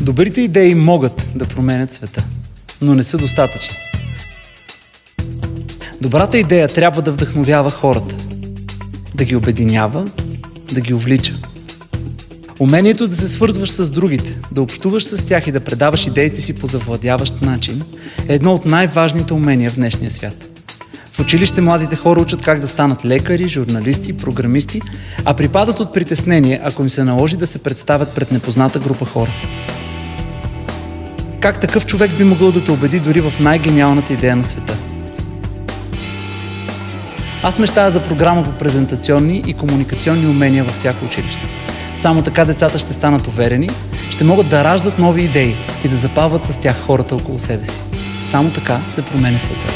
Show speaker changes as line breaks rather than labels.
Добрите идеи могат да променят света, но не са достатъчни. Добрата идея трябва да вдъхновява хората, да ги обединява, да ги увлича. Умението да се свързваш с другите, да общуваш с тях и да предаваш идеите си по завладяващ начин е едно от най-важните умения в днешния свят. В училище младите хора учат как да станат лекари, журналисти, програмисти, а припадат от притеснение, ако им се наложи да се представят пред непозната група хора. Как такъв човек би могъл да те убеди дори в най-гениалната идея на света? Аз мечтая за програма по презентационни и комуникационни умения във всяко училище. Само така децата ще станат уверени, ще могат да раждат нови идеи и да запалват с тях хората около себе си. Само така се променя света.